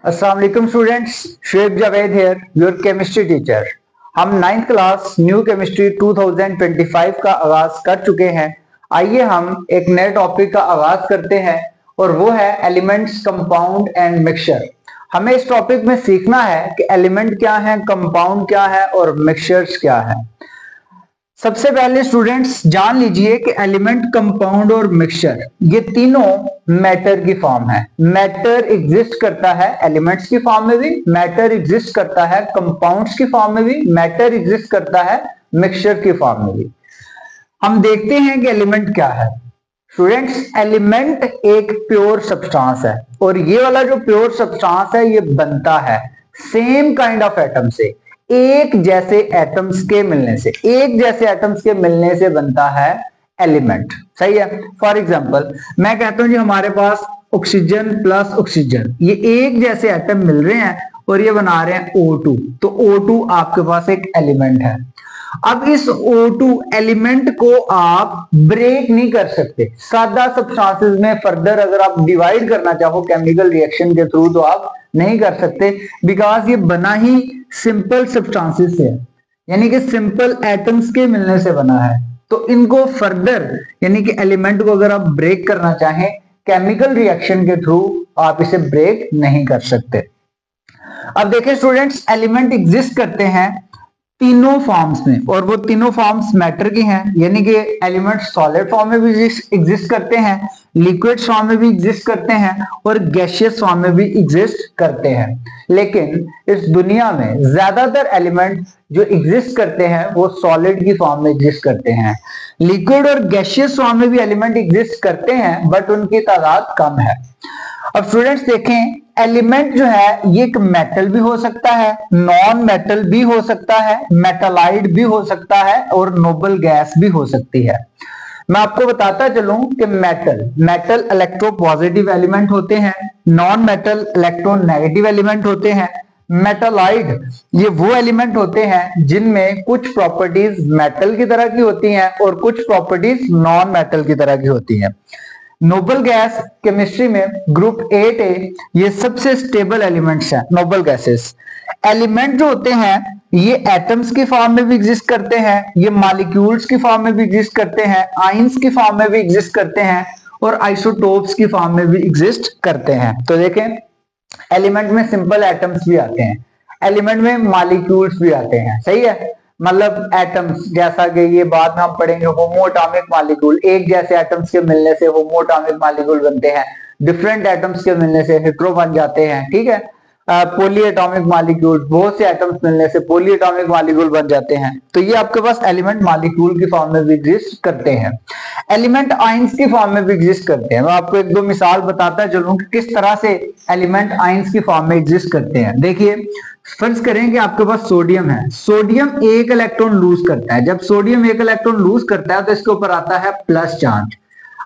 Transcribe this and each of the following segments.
अस्सलाम वालेकुम students, Shoaib Javed here, your chemistry teacher. हम 9th क्लास न्यू केमिस्ट्री 2025 का आगाज कर चुके हैं। आइए हम एक नए टॉपिक का आगाज करते हैं और वो है एलिमेंट्स, कंपाउंड एंड मिक्सचर। हमें इस टॉपिक में सीखना है कि एलिमेंट क्या है, कंपाउंड क्या है और मिक्सचर्स क्या है। सबसे पहले स्टूडेंट्स जान लीजिए कि एलिमेंट, कंपाउंड और मिक्सचर ये तीनों मैटर की फॉर्म है। मैटर एग्जिस्ट करता है एलिमेंट्स की फॉर्म में भी, मैटर एग्जिस्ट करता है कंपाउंड्स की फॉर्म में भी, मैटर एग्जिस्ट करता है मिक्सचर की फॉर्म में भी। हम देखते हैं कि एलिमेंट क्या है। स्टूडेंट्स, एलिमेंट एक प्योर सब्सटेंस है और ये वाला जो प्योर सब्सटेंस है ये बनता है सेम काइंड ऑफ एटम से, एक जैसे एटम्स के मिलने से। एक जैसे एटम्स के मिलने से बनता है एलिमेंट। सही है। फॉर एग्जांपल मैं कहता हूं जी हमारे पास ऑक्सीजन प्लस ऑक्सीजन, ये एक जैसे एटम मिल रहे हैं और ये बना रहे हैं O2, तो O2 आपके पास एक एलिमेंट है। अब इस O2 एलिमेंट को आप ब्रेक नहीं कर सकते। सादा सब्सटेंसेस में फर्दर अगर आप डिवाइड करना चाहो केमिकल रिएक्शन के थ्रू तो आप नहीं कर सकते, बिकॉज ये बना ही सिंपल सब्सटेंसेस से है, यानी कि सिंपल एटम्स के मिलने से बना है। तो इनको फर्दर यानी कि एलिमेंट को अगर आप ब्रेक करना चाहें केमिकल रिएक्शन के थ्रू, आप इसे ब्रेक नहीं कर सकते। अब देखिए स्टूडेंट्स, एलिमेंट एग्जिस्ट करते हैं तीनों फॉर्म्स में और वो तीनों फॉर्म्स मैटर की हैं, यानी कि एलिमेंट सॉलिड फॉर्म में भी एग्जिस्ट करते हैं, लिक्विड फॉर्म में भी एग्जिस्ट करते हैं और गैसियस फॉर्म में भी एग्जिस्ट करते हैं। लेकिन इस दुनिया में ज्यादातर एलिमेंट जो एग्जिस्ट करते हैं वो सॉलिड की फॉर्म में एग्जिस्ट करते हैं। लिक्विड और गैसियस फॉर्म में भी एलिमेंट एग्जिस्ट करते हैं बट उनकी तादाद कम है। अब स्टूडेंट्स देखें, एलिमेंट जो है ये एक मेटल भी हो सकता है, नॉन मेटल भी हो सकता है, मेटालाइड भी हो सकता है और नोबल गैस भी हो सकती है। मैं आपको बताता चलूं कि मेटल इलेक्ट्रो पॉजिटिव एलिमेंट होते हैं, non metal electro negative element होते हैं। मेटालाइड ये वो एलिमेंट होते हैं जिनमें कुछ प्रॉपर्टीज मेटल की तरह की होती हैं और कुछ प्रॉपर्टीज नॉन मेटल की तरह की होती हैं। नोबल गैस केमिस्ट्री में ग्रुप 8A ये सबसे स्टेबल एलिमेंट्स हैं। नोबल गैसेस एलिमेंट जो होते हैं ये एटम्स की फॉर्म में भी एग्जिस्ट करते हैं, ये मॉलिक्यूल्स की फॉर्म में भी एग्जिस्ट करते हैं, आयंस की फॉर्म में भी एग्जिस्ट करते हैं और आइसोटोप्स की फॉर्म में भी एग्जिस्ट करते हैं। तो देखें, एलिमेंट में सिंपल एटम्स भी आते हैं, एलिमेंट में मॉलिक्यूल्स भी आते हैं। सही है, मतलब एटम्स, जैसा कि ये बात हम पढ़ेंगे होमोएटॉमिक मॉलिक्यूल, एक जैसे एटम्स के मिलने से होमोएटॉमिक मॉलिक्यूल बनते हैं, डिफरेंट एटम्स के मिलने से हेटेरो बन जाते हैं। ठीक है, पॉलीएटॉमिक मॉलिक्यूल, बहुत से एटम्स मिलने से पॉलीएटॉमिक मॉलिक्यूल बन जाते हैं। तो ये आपके पास एलिमेंट मॉलिक्यूल की फॉर्म में भी एग्जिस्ट करते हैं, एलिमेंट आयंस की फॉर्म में भी एग्जिस्ट करते हैं। मैं आपको एक दो मिसाल बताता चलूं कि किस तरह से एलिमेंट आयंस की फॉर्म में एग्जिस्ट करते हैं। देखिए, फर्ज करें कि आपके पास सोडियम है, सोडियम एक इलेक्ट्रॉन लूज करता है। जब सोडियम एक इलेक्ट्रॉन लूज करता है तो इसके ऊपर आता है प्लस चार्ज।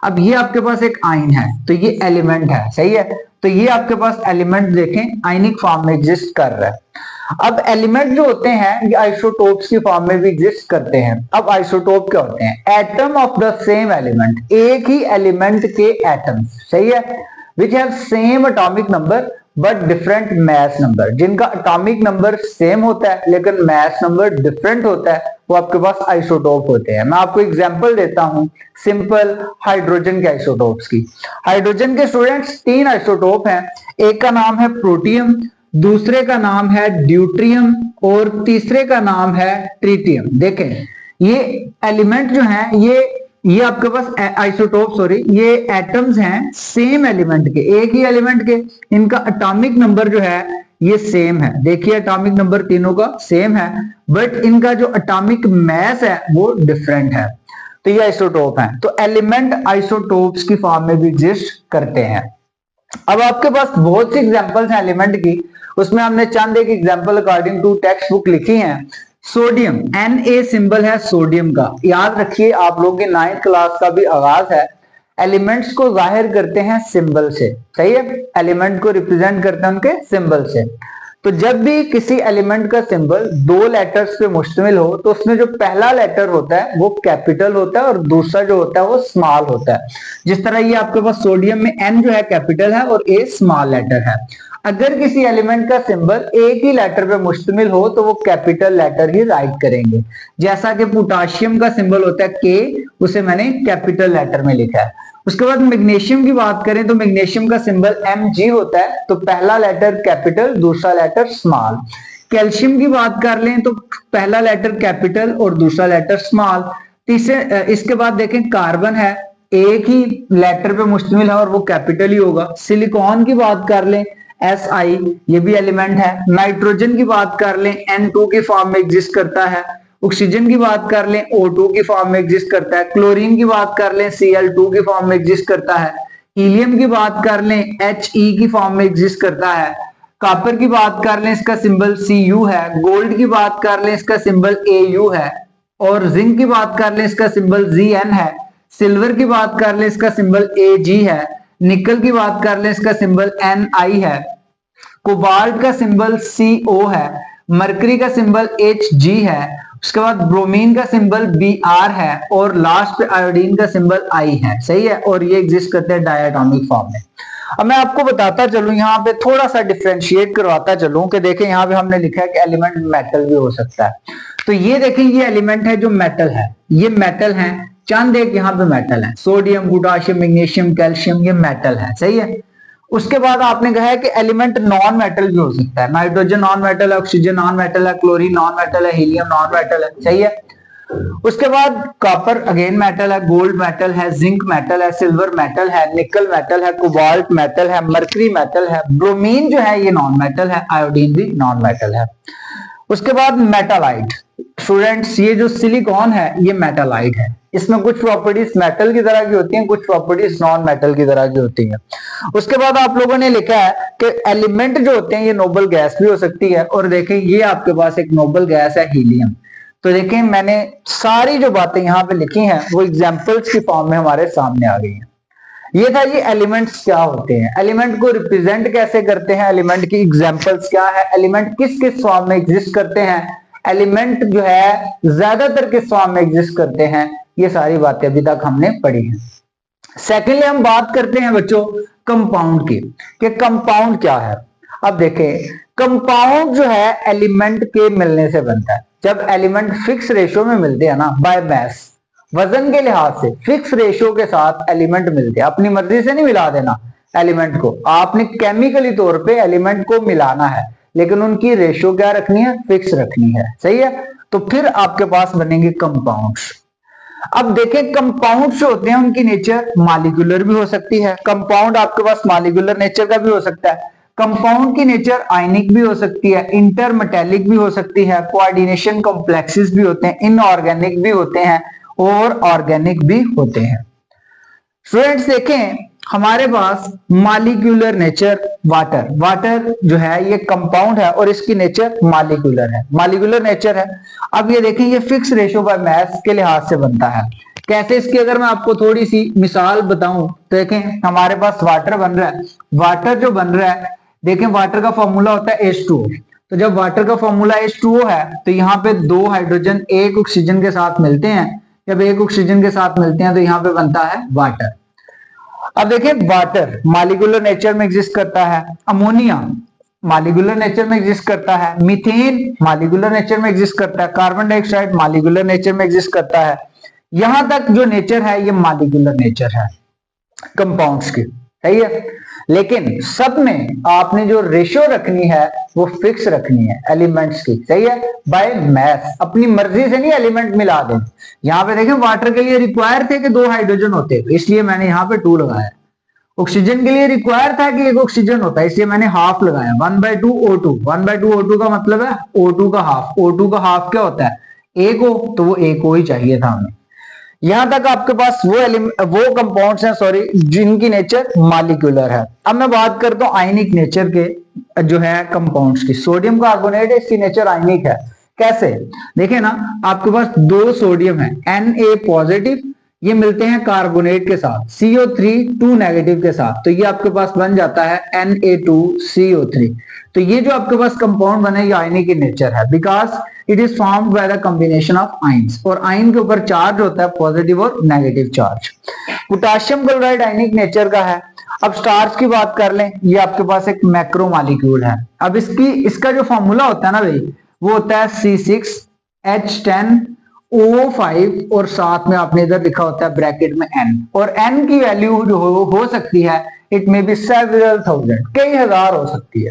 अब ये आपके पास एक आयन है तो ये एलिमेंट है। सही है, तो ये आपके पास एलिमेंट देखें आयनिक फॉर्म में एग्जिस्ट कर रहा है। अब एलिमेंट जो होते हैं ये आइसोटोप्स की फॉर्म में भी एग्जिस्ट करते हैं। अब आइसोटोप क्या होते हैं? Atom of the same element, एक ही एलिमेंट के एटम्स। सही है, which have same atomic number but different mass number, जिनका एटॉमिक नंबर सेम होता है लेकिन मास नंबर डिफरेंट होता है, वो आपके पास आइसोटोप होते हैं। मैं आपको एग्जांपल देता हूं सिंपल हाइड्रोजन के आइसोटोप्स की। हाइड्रोजन के स्टूडेंट्स 3 आइसोटोप हैं, एक का नाम है प्रोटियम, दूसरे का नाम है ड्यूट्रियम और तीसरे का नाम है ट्रिटियम। देखें, ये एलिमेंट जो है ये आपके पास आइसोटोप, सॉरी, ये एटम्स हैं सेम एलिमेंट के, एक ही एलिमेंट के। इनका एटॉमिक नंबर जो है ये सेम है। देखिए, एटॉमिक नंबर तीनों का सेम है बट इनका जो एटॉमिक मास है वो डिफरेंट है। तो ये आइसोटोप है। तो एलिमेंट आइसोटोप्स की फॉर्म में भी एग्जिस्ट करते हैं। अब आपके पास बहुत सी एग्जांपल्स हैं एलिमेंट की, उसमें हमने चंद एक example according to text book लिखी हैं। सोडियम, Na सिंबल है सोडियम का। याद रखिए, आप लोगों की 9th क्लास का भी आगाज है, एलिमेंट्स को जाहिर करते हैं सिंबल से। सही है, एलिमेंट को रिप्रेजेंट करते हैं उनके सिंबल से। तो जब भी किसी एलिमेंट का सिंबल 2 लेटर्स पे मुश्तमिल हो तो उसमें जो पहला लेटर होता है वो कैपिटल होता है और दूसरा जो होता है वो स्मॉल होता है। जिस तरह ये आपके पास सोडियम में N जो है कैपिटल है और A स्मॉल लेटर है। अगर किसी एलिमेंट का सिंबल एक ही लेटर पे मुश्तमिल हो तो वो कैपिटल लेटर ही राइट करेंगे। जैसा कि पोटाशियम का सिंबल होता है के, उसे मैंने कैपिटल लेटर में लिखा है। उसके बाद मैग्नीशियम की बात करें तो मैग्नीशियम का सिंबल Mg होता है, तो पहला लेटर कैपिटल, दूसरा लेटर स्मॉल। कैल्शियम की बात कर लें तो पहला लेटर कैपिटल और दूसरा लेटर स्मॉल। तीसरे इसके बाद देखें कार्बन है, एक ही लेटर पे मुश्तमिल है और वो कैपिटल ही होगा। सिलिकॉन की बात कर लें Si, ये भी एलिमेंट है। नाइट्रोजन की बात कर लें N2 की फॉर्म में एग्जिस्ट करता है। ऑक्सीजन की बात कर लें O2 की फॉर्म में एग्जिस्ट करता है। क्लोरीन की बात कर लें Cl2 की फॉर्म में एग्जिस्ट करता है। हीलियम की बात कर लें He की फॉर्म में एग्जिस्ट करता है। कॉपर की बात कर लें, इसका सिंबल Cu है। गोल्ड की बात कर लें, इसका सिंबल Au है। और जिंक की बात कर लें, इसका सिंबल Zn है। सिल्वर की बात कर लें, इसका सिंबल Ag है। निकल की बात कर लें, इसका सिंबल Ni है। कोबाल्ट का सिंबल Co है। मरकरी का सिंबल Hg है। उसके बाद ब्रोमीन का सिंबल Br है और लास्ट पे आयोडीन का सिंबल I है। सही है, और ये एग्जिस्ट करते हैं डायटोमिक फॉर्म में। अब मैं आपको बताता चलूं, यहाँ पे थोड़ा सा डिफरेंशिएट करवाता चलूं कि देखें यहाँ पे हमने लिखा है कि एलिमेंट मेटल भी हो सकता है। तो ये देखें, ये एलिमेंट है जो मेटल है, ये मेटल है। चंद एक यहाँ पे मेटल है, सोडियम, पोटाशियम, मैग्नीशियम, कैल्शियम, ये मेटल है। सही है। उसके बाद आपने कहा है कि एलिमेंट नॉन मेटल भी हो सकता है। नाइट्रोजन नॉन मेटल है, ऑक्सीजन नॉन मेटल है, क्लोरीन नॉन मेटल है, हीलियम नॉन मेटल है। सही है। उसके बाद कॉपर अगेन मेटल है, गोल्ड मेटल है, जिंक मेटल है, सिल्वर मेटल है, निकल मेटल है, कोबाल्ट मेटल है, मरकरी मेटल है, ब्रोमीन जो है ये नॉन मेटल है, आयोडीन भी नॉन मेटल है। उसके बाद मेटालाइट। स्टूडेंट्स, ये जो सिलिकॉन है ये मेटालाइट है। इसमें कुछ प्रॉपर्टीज मेटल की तरह की होती हैं, कुछ प्रॉपर्टीज नॉन मेटल की तरह की होती हैं। उसके बाद आप लोगों ने लिखा है कि एलिमेंट जो होते हैं ये नोबल गैस भी हो सकती है। और देखें, ये आपके पास एक नोबल गैस है, हीलियम। तो देखें, मैंने सारी जो बातें यहाँ पे लिखी हैं वो एग्जाम्पल्स की फॉर्म में हमारे सामने आ गई हैं। ये था ये एलिमेंट्स क्या होते हैं, एलिमेंट को रिप्रेजेंट कैसे करते हैं, एलिमेंट की एग्जांपल्स क्या है, एलिमेंट किस किस फॉर्म में एग्जिस्ट करते हैं, एलिमेंट जो है ज्यादातर किस फॉर्म में एग्जिस्ट करते हैं, ये सारी बातें अभी तक हमने पढ़ी हैं। सेकेंडली हम बात करते हैं बच्चों कंपाउंड की, कि कंपाउंड क्या है। अब देखें, कंपाउंड जो है एलिमेंट के मिलने से बनता है। जब एलिमेंट फिक्स रेशियो में मिलते हैं ना, बाय मैस, वजन के लिहाज से फिक्स रेशियो के साथ एलिमेंट मिलते हैं। अपनी मर्जी से नहीं मिला देना एलिमेंट को, आपने केमिकली तौर पे एलिमेंट को मिलाना है, लेकिन उनकी रेशियो क्या रखनी है, फिक्स रखनी है। सही है। तो फिर आपके पास बनेंगे कंपाउंड्स। अब देखें, कंपाउंड जो होते हैं उनकी नेचर मॉलिक्यूलर भी हो सकती है। कंपाउंड आपके पास मॉलिक्यूलर नेचर का भी हो सकता है। कंपाउंड की नेचर आयनिक भी हो सकती है, इंटरमेटेलिक भी हो सकती है, कोऑर्डिनेशन कॉम्प्लेक्सेस भी होते हैं, इनऑर्गेनिक भी होते हैं और ऑर्गेनिक भी होते हैं। स्टूडेंट्स देखें, हमारे पास मॉलिक्यूलर नेचर वाटर, वाटर जो है ये कंपाउंड है और इसकी नेचर मॉलिक्यूलर है, मॉलिक्यूलर नेचर है। अब ये देखें, ये फिक्स रेशियो बाय मास के लिहाज से बनता है। कैसे, इसकी अगर मैं आपको थोड़ी सी मिसाल बताऊं तो देखें, हमारे पास वाटर बन रहा है। वाटर जो बन रहा है, देखें वाटर का फॉर्मूला होता है H2O। तो जब वाटर का फॉर्मूला H2O है तो यहाँ पे दो हाइड्रोजन एक ऑक्सीजन के साथ मिलते हैं। जब एक ऑक्सीजन के साथ मिलते हैं तो यहाँ पे बनता है वाटर। अब देखिए, वाटर मॉलिक्यूलर नेचर में एग्जिस्ट करता है, अमोनिया मॉलिक्यूलर नेचर में एग्जिस्ट करता है, मीथेन मॉलिक्यूलर नेचर में एग्जिस्ट करता है, कार्बन डाइऑक्साइड मॉलिक्यूलर नेचर में एग्जिस्ट करता है। यहां तक जो नेचर है ये मॉलिक्यूलर नेचर है कंपाउंड्स की। सही है। लेकिन सब में आपने जो रेशियो रखनी है वो फिक्स रखनी है एलिमेंट्स की। सही है। बाय मैथ, अपनी मर्जी से नहीं एलिमेंट मिला दें। यहाँ पे देखें, वाटर के लिए रिक्वायर थे कि 2 हाइड्रोजन होते, इसलिए मैंने यहाँ पे 2 लगाया। ऑक्सीजन के लिए रिक्वायर था कि 1 ऑक्सीजन होता है, इसलिए मैंने हाफ लगाया, 1/2 O2। 1/2 O2 का मतलब है O2 का हाफ। O2 का हाफ क्या होता है, 1 O, तो वो 1 O ही चाहिए था हमें। यहां तक आपके पास वो कंपाउंड्स हैं, सॉरी, जिनकी नेचर मॉलिक्यूलर है। अब मैं बात करता हूं आयनिक नेचर के जो है कंपाउंड्स की। सोडियम कार्बोनेट है, इसकी नेचर आयनिक है। कैसे, देखें ना, आपके पास 2 सोडियम है Na पॉजिटिव, ये मिलते हैं कार्बोनेट के साथ, CO3 2 नेगेटिव के साथ, तो ये आपके पास बन जाता है Na2CO3। तो ये जो आपके पास कंपाउंड बने ये आयनिक इन नेचर है, because it is formed by the combination of ions. और आयन के ऊपर चार्ज होता है पॉजिटिव और नेगेटिव चार्ज। पोटेशियम क्लोराइड आयनिक नेचर का है। अब स्टार्च की बात कर लें, ये आपके पास एक मैक्रो मॉलिक्यूल है। अब इसका जो फॉर्मूला होता है ना भाई, वो होता है C6H10O5 और साथ में आपने इधर लिखा होता है ब्रैकेट में N, और N की वैल्यू जो हो सकती है, it may be several thousand, कई हजार हो सकती है।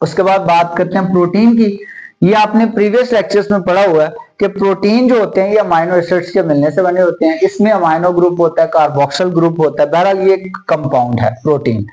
उसके बाद बात करते हैं प्रोटीन की। ये आपने प्रीवियस लेक्चर्स में पढ़ा हुआ है कि प्रोटीन जो होते हैं ये अमाइनो एसिड्स के मिलने से बने होते हैं। इसमें अमाइनो ग्रुप होता है, कार्बोक्सिल ग्रुप होता है, बहरहाल ये एक कंपाउंड है प्रोटीन।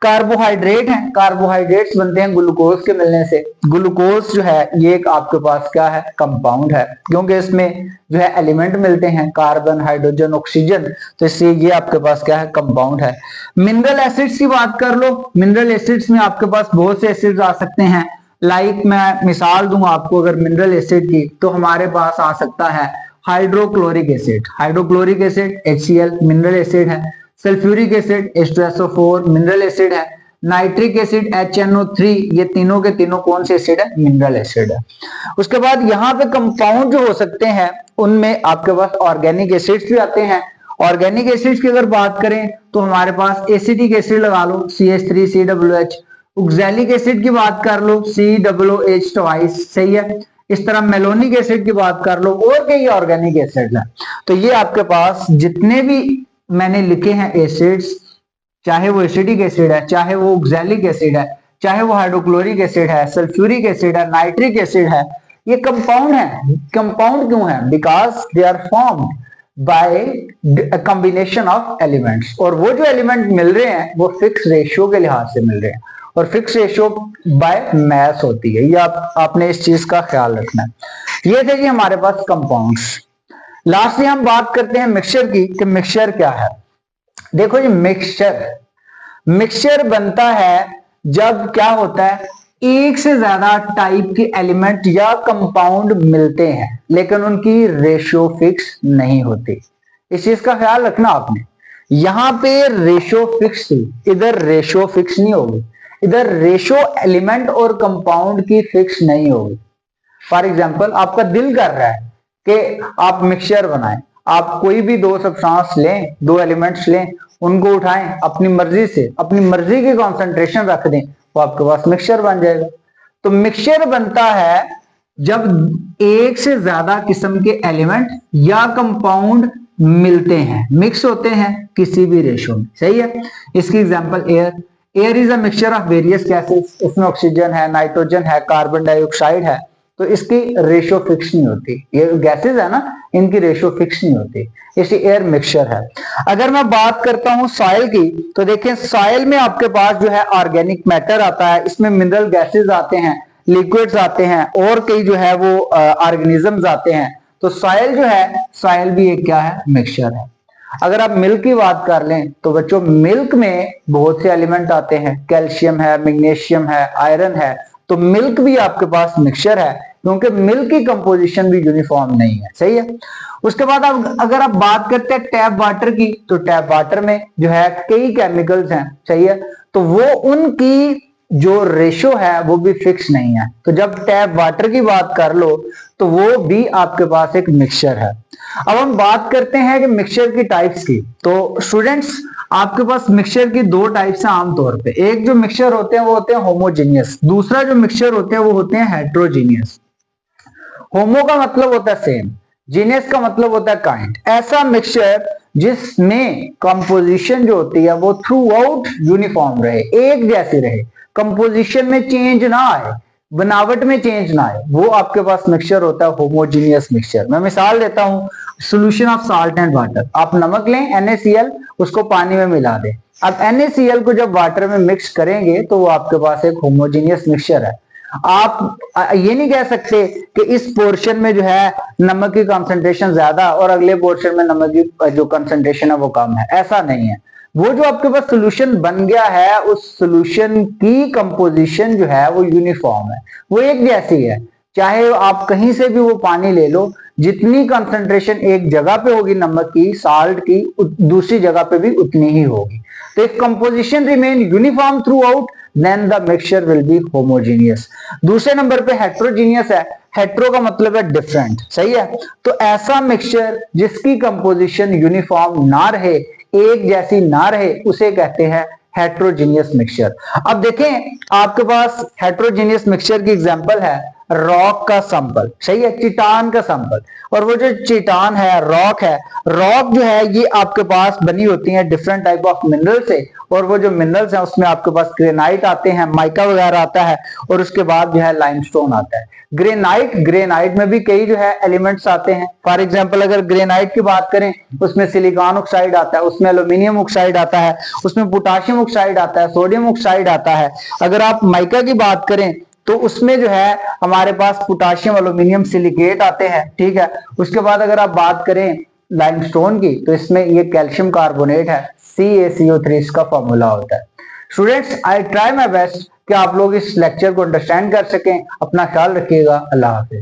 कार्बोहाइड्रेट है, कार्बोहाइड्रेट्स बनते हैं ग्लूकोज के मिलने से। ग्लूकोज जो है ये एक आपके पास क्या है, कंपाउंड है, क्योंकि इसमें जो है एलिमेंट मिलते हैं कार्बन, हाइड्रोजन, ऑक्सीजन, तो इसलिए ये आपके पास क्या है, कंपाउंड है। मिनरल एसिड्स की बात कर लो, मिनरल एसिड्स में आपके पास बहुत से एसिड्स आ सकते हैं। मैं मिसाल दूं आपको अगर मिनरल एसिड की, तो हमारे पास आ सकता है hydrochloric acid, hydrochloric acid HCl mineral acid है। Sulphuric acid H2SO4 mineral acid है। नाइट्रिक एसिड HNO3, ये तीनों के तीनों कौन से एसिड है, मिनरल एसिड है। उसके बाद यहाँ पे कंपाउंड जो हो सकते हैं उनमें आपके पास ऑर्गेनिक एसिड्स भी आते हैं। ऑर्गेनिक एसिड्स की अगर बात करें तो हमारे पास एसिटिक एसिड लगा लो CH3COOH, ऑक्सैलिक एसिड की बात कर लो COOH ट्वाइस, सही है। इस तरह मेलोनिक एसिड की बात कर लो, और कई ऑर्गेनिक एसिड है। तो ये आपके पास जितने भी मैंने लिखे हैं एसिड्स, चाहे वो एसिटिक एसिड है, चाहे वो ऑक्सैलिक एसिड है, चाहे वो हाइड्रोक्लोरिक एसिड है, सल्फ्यूरिक एसिड है, नाइट्रिक एसिड है, ये कंपाउंड है। कंपाउंड क्यों है, because they are formed by combination of elements, और वो जो एलिमेंट मिल रहे हैं वो फिक्स रेशियो के लिहाज से मिल रहे हैं, और फिक्स रेशियो बाय मैस होती है। ये आपने इस चीज का ख्याल रखना है। ये थे जी हमारे पास कंपाउंड्स। लास्टली हम बात करते हैं मिक्सचर की, कि मिक्सचर क्या है। देखो जी, मिक्सचर बनता है जब क्या होता है, एक से ज्यादा टाइप के एलिमेंट या कंपाउंड मिलते हैं लेकिन उनकी रेशियो फिक्स नहीं होती। इस चीज का ख्याल रखना आपने। यहां पे रेशियो फिक्स थी, इधर रेशियो फिक्स नहीं होगी, इधर रेशियो एलिमेंट और कंपाउंड की फिक्स नहीं होगी। फॉर एग्जाम्पल, आपका दिल कर रहा है कि आप मिक्सचर बनाएं, आप कोई भी दो सब्सटेंस लें, दो एलिमेंट्स लें, उनको उठाएं, अपनी मर्जी से, अपनी मर्जी की कॉन्सेंट्रेशन रख दें, तो आपके पास मिक्सचर बन जाएगा। तो मिक्सचर बनता है जब एक से ज्यादा किस्म के एलिमेंट या कंपाउंड मिलते हैं, मिक्स होते हैं किसी भी रेशो में, सही है। इसकी example air is a mixture of various gases, इसमें ऑक्सीजन है, नाइट्रोजन है, कार्बन डाइऑक्साइड है, तो इसकी रेशियो फिक्स नहीं होती। ये गैसेस है ना, इनकी रेशियो फिक्स नहीं होती, इसलिए एयर मिक्सचर है। अगर मैं बात करता हूं सॉइल की, तो देखें सॉइल में आपके पास जो है ऑर्गेनिक मैटर आता है, इसमें मिनरल गैसेस आते हैं, लिक्विड्स आते हैं, और कई जो है वो ऑर्गेनिजम्स आते हैं। तो सॉइल जो है, सॉइल भी एक क्या है, मिक्सचर है। अगर आप मिल्क की बात कर लें तो बच्चों मिल्क में बहुत से एलिमेंट आते हैं, कैल्शियम है, मैग्नीशियम है, आयरन है, तो मिल्क भी आपके पास मिक्सचर है, क्योंकि मिल्क की कंपोजिशन भी यूनिफॉर्म नहीं है, सही है। उसके बाद अगर आप बात करते हैं टैप वाटर की, तो टैप वाटर में जो है कई केमिकल्स हैं, सही है, तो वो उनकी जो रेशो है वो भी फिक्स नहीं है। तो जब टैप वाटर की बात कर लो तो वो भी आपके पास एक मिक्सचर है। अब हम बात करते हैं कि मिक्सचर की टाइप्स की। तो स्टूडेंट्स, आपके पास मिक्सचर की दो टाइप्स हैं आमतौर पे। एक जो मिक्सचर होते हैं वो होते हैं होमोजीनियस, दूसरा जो मिक्सचर होते हैं वो होते हैं हेट्रोजीनियस। होमो का मतलब होता है सेम, जीनियस का मतलब होता है काइंड। ऐसा मिक्सचर जिसमें कंपोजिशन जो होती है वो थ्रू आउट यूनिफॉर्म रहे, एक जैसी रहे, कंपोजिशन में चेंज ना आए, बनावट में चेंज ना आए, वो आपके पास मिक्सचर होता है होमोजीनियस मिक्सचर। मैं मिसाल देता हूं, solution of salt and water. आप नमक लें NaCl, उसको पानी में मिला दें। अब NaCl को जब वाटर में मिक्स करेंगे तो वो आपके पास एक होमोजीनियस मिक्सचर है। आप ये नहीं कह सकते कि इस पोर्शन में जो है नमक की कंसंट्रेशन ज्यादा और अगले पोर्शन में नमक की जो कंसंट्रेशन है वो कम है, ऐसा नहीं है। वो जो आपके पास सोल्यूशन बन गया है, उस सोल्यूशन की कंपोजिशन जो है वो यूनिफॉर्म है, वो एक जैसी है। चाहे आप कहीं से भी वो पानी ले लो, जितनी कंसंट्रेशन एक जगह पे होगी नमक की, साल्ट की, दूसरी जगह पे भी उतनी ही होगी। तो if composition remain uniform through out, then the mixture will be homogeneous। दूसरे नंबर पे हेट्रोजीनियस है, हेट्रो का मतलब है डिफरेंट, सही है। तो ऐसा मिक्सचर जिसकी कंपोजिशन यूनिफॉर्म ना रहे, एक जैसी ना रहे उसे कहते हैं हेट्रोजीनियस मिक्सचर। अब देखें आपके पास हेट्रोजीनियस मिक्सचर की एग्जांपल है रॉक का सैंपल, सही है, चट्टान का सैंपल। और वो जो चट्टान है, रॉक जो है ये आपके पास बनी होती है डिफरेंट टाइप ऑफ मिनरल से, और वो जो मिनरल्स हैं उसमें आपके पास ग्रेनाइट आते हैं, माइका वगैरह आता है, और उसके बाद जो है लाइमस्टोन आता है। ग्रेनाइट में भी कई जो है एलिमेंट्स आते हैं। फॉर एग्जांपल अगर ग्रेनाइट की बात करें, उसमें सिलिकॉन ऑक्साइड आता है, उसमें एल्यूमिनियम ऑक्साइड आता है, उसमें पोटाशियम ऑक्साइड आता है, सोडियम ऑक्साइड आता है। अगर आप माइका की बात करें तो उसमें जो है हमारे पास पोटाशियम एल्यूमिनियम सिलिकेट आते हैं, ठीक है। उसके बाद अगर आप बात करें लाइमस्टोन की तो इसमें ये कैल्शियम कार्बोनेट है, CaCO3 इसका फॉर्मूला होता है। Students, I try my best कि आप लोग इस लेक्चर को अंडरस्टैंड कर सकें। अपना ख्याल रखिएगा। अल्लाह हाफिज।